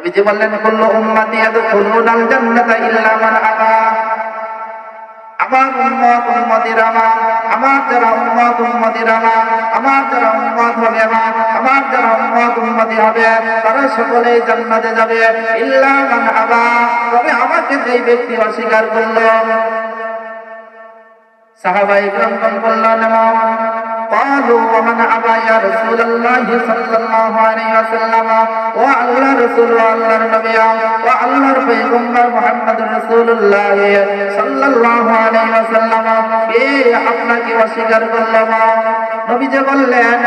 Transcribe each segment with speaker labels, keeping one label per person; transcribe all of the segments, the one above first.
Speaker 1: নবীজি বললেন কুল্লু উম্মতি ইয়াদখুলুনাল জান্নাতা ইল্লা মান আবা। আমার উম্মত উম্মতিরা আমার যারা উম্মত উম্মতিরা আমার যারা উম্মত হবে আমার যারা উম্মত উম্মতি হবে তারা সকলেই জান্নাতে যাবে ইল্লা মান আবা, তবে আমাকে যেই ব্যক্তি অস্বীকার করলো। সাহাবায়ে কেরাম বললেন قالوا ومن أبى يا رسول الله صلى الله عليه وسلم وعلى رسول الله النبي وعلى پیغمبر محمد رسول الله صلى الله عليه وسلم কে আপনাকে অস্বীকার করলো? নবীজি বললেন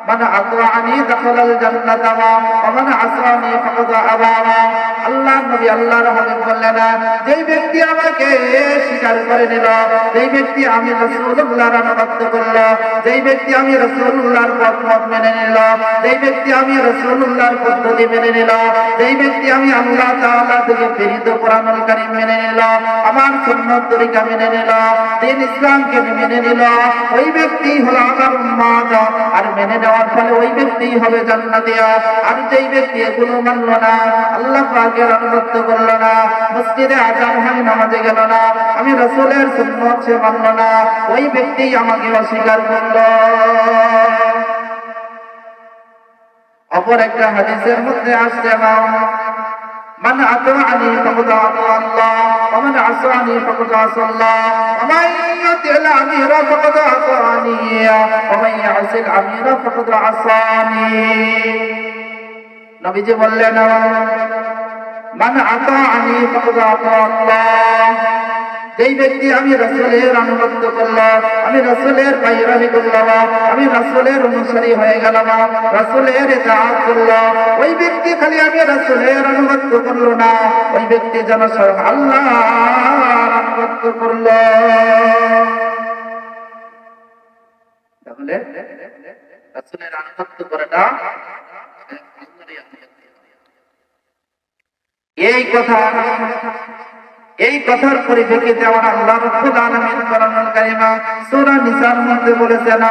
Speaker 1: মান আতাআনি দাখালাল জান্নাতা ওয়া মান আসানি ফাকাদ আবা। আল্লাহ নবী আল্লাহর হাবিব বললেন যেই ব্যক্তি আমাকে স্বীকার করে নিল, যেই ব্যক্তি আমি রাসূলুল্লাহর আনুগত্য করল, যেই ব্যক্তি আমি রাসূলুল্লাহর পথ মেনে নিল, যেই ব্যক্তি আমি রাসূলুল্লাহর পদ্ধতি মেনে নিল, যেই ব্যক্তি আমি আল্লাহ তাআলা থেকে প্রেরিত কোরআনুল কারীম মেনে নিল, আমার সুন্নাত তরিকা মেনে নিল, দ্বীন ইসলামকে মেনে নিল, ওই ব্যক্তি হলো আমার উম্মত। আর মেনে নেওয়ার ফলে ওই ব্যক্তি হবে জান্নাতি। আর যেই ব্যক্তি এগুলো মানল না, আল্লাহ পাকের আনুগত্য করল না, মসজিদে আযান হয় নামাজে গেল না, আমি রাসূলের সুন্নাত সে মানল না, ওই ব্যক্তি আমাকে অস্বীকার করল। অপর একটা হাদিসের মধ্যে আসছে মান আতাআনি ফাকাদ আতা আল্লাহ ওয়া মান আসানি ফাকাদ আসাল্লাহ ওয়া মান ইয়াতি'ল আমিরা ফাকাদ আতাআনি ওয়া মান ইয়াসিল আমিরা ফাকাদ আসানি। নবীজি বললেন মান আতাআনি ফাকাদ আতা আল্লাহ, যেই ব্যক্তি আমি রাসূলের আনুগত্য করল, আমি রাসূলের পায়রাবি করলাম, আমি রাসূলের অনুসারী হয়ে গেলাম, রাসূলের ইতাআত করল, ওই ব্যক্তি খালি আমি রাসূলের আনুগত্য করল না, ওই ব্যক্তি যেন স্বয়ং আল্লাহর আনুগত্য করল। তাহলে রাসূলের আনুগত্য করাটা এই কথার পরিপ্রেক্ষিতে আমার আল্লাহ রাব্বুল আলামিন কোরআনুল কারীমে সূরা নিসার মধ্যে বলেছেন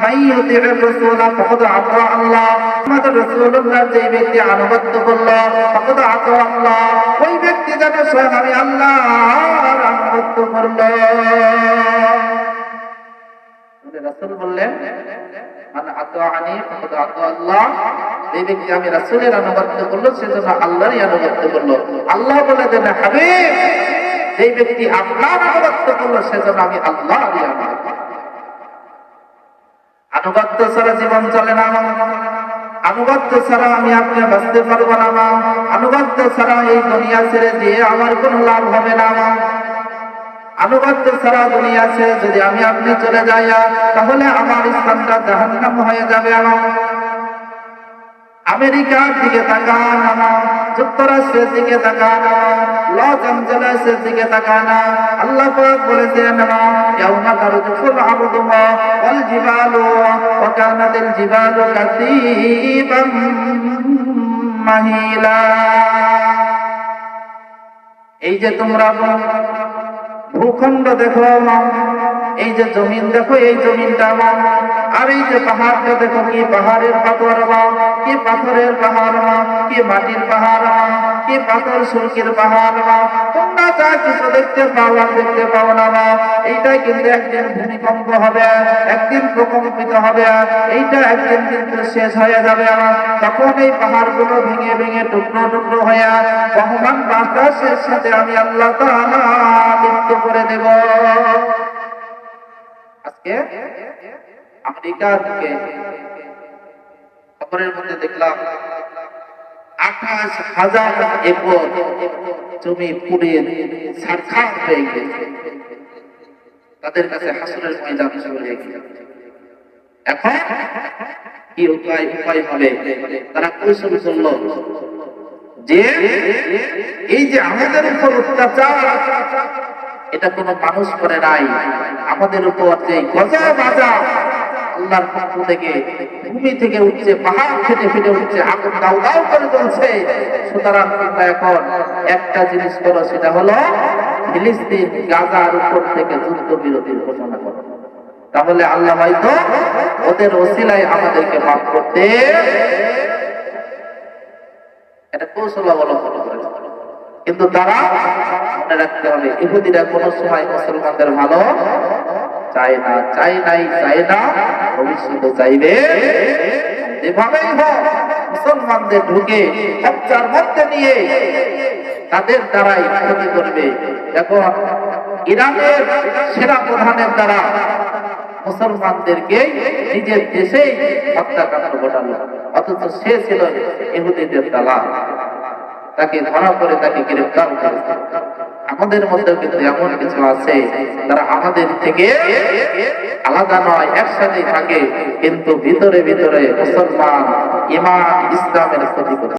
Speaker 1: মাইয়ুতির রাসূলা ফাকাদ আতা আল্লাহ, আমাদের রাসূলুল্লাহ যে ব্যক্তি আনুগত্য করল ফাকাদ আতা আল্লাহ, ওই ব্যক্তি যেন স্বয়ং আমি আল্লাহর আনুগত্য করল। রাসূল বললেন মান আতাআনি ফাকাদ আতা আল্লাহ, যে ব্যক্তি আমি রাসূলের আনুগত্য করলো সে যেন আল্লাহরই আনুগত্য করলো। আল্লাহ বলে দেন হাবিব যে ব্যক্তি আপনার আনুগত্য করলো সে যেন আমি আল্লাহরই আনুগত্য। আনুগত্য ছাড়া জীবন চলে না, আনুগত্য ছাড়া আমি আপনি বাঁচতে পারবো না, আনুগত্য ছাড়া এই দুনিয়া ছেড়ে দিয়ে আমার কোনো লাভ হবে না, আনুগত্য ছাড়া দুনিয়া ছেড়ে যদি আমি আপনি চলে যাই তাহলে আমার স্থানটা জাহান্নাম হয়ে যাবে। আমেরিকার দিকে তাকান, যুক্তরাষ্ট্রের দিকে তাকান, লস অ্যাঞ্জেলেসের দিকে তাকান, আল্লাহ পাক বলেছেন ইয়াউমা তারজুফুল আরদু ওয়াল জিবালু ওয়া কানাতিল জিবালু কাসীবাম মাহিলা। এই যে তোমরা ভূখণ্ড দেখো, এই যে জমিন দেখো, এই জমিনটা আর এই যে পাহাড়টা দেখো, কি পাহাড়ের পাথর, কি পাথরের পাহাড়, কি মাটির পাহাড়, কি পাথর সুরকির পাহাড়, তোমরা যা কিছু দেখতে পাও আর দেখতে পাও না, এইটাই কিন্তু একদিন ভূমিকম্প হবে, একদিন প্রকম্পিত হবে, এইটা একদিন কিন্তু শেষ হয়ে যাবে। তখন এই পাহাড়গুলো ভেঙে ভেঙে টুকরো টুকরো হয়ে বহমান বাতাসের সাথে আমি আল্লাহ তাআলা লিপ্ত করে দেব। আজকে আমেরিকা থেকে খবরের মধ্যে দেখলাম 28,000 একর জমি পুড়ে ছারখার হয়ে গেছে, তাদের কাছে হাসরের ময়দান হয়ে গেছে। এখন কি উপায় হবে? তারা কৌশল করলো যে এই যে আমাদের উপর অত্যাচার, এটা কোনো মানুষ করে নাই, আমাদের উপর যে গজব আযাব আল্লাহর পক্ষ থেকে ভূমি থেকে উঠছে, পাহাড় ফেটে ফেটে উঠছে, আগুন দাউ দাউ করে জ্বলছে। সুতরাং তোমরা এখন একটা জিনিস করো, সেটা হলো ফিলিস্তিন গাজার উপর থেকে যুদ্ধ বিরতির ঘোষণা করো। তাহলে আল্লাহ হয়তো ওদের ওসিলায় আমাদেরকে মাফ করতে কৌশল অবলম্বন করেছে। কিন্তু তারা মনে রাখতে হবে, ইহুদিরা কোনো সময় মুসলমানদের ভালো চায় না, চায় নাই, চায় না, ভবিষ্যতে চাইবে। যেভাবেই হোক মুসলমানদের ঢুকে কবজার মধ্যে নিয়ে তাদের দ্বারাই ক্ষতি করবে। এখন ইরানের সেনা প্রধানের দ্বারা মুসলমানদেরকে নিজের দেশেই হত্যাকাণ্ড ঘটালো, অথচ সে ছিল ইহুদিদের দালাল। তাকে ধরা করে তাকে গ্রেফতার করেছে। আমাদের মধ্যে কিন্তু এমন কিছু আছে তারা আমাদের থেকে আলাদা নয়, একসাথে থাকে, কিন্তু ভিতরে ভিতরে মুসলমান ইমান ইসলামের ক্ষতি করে।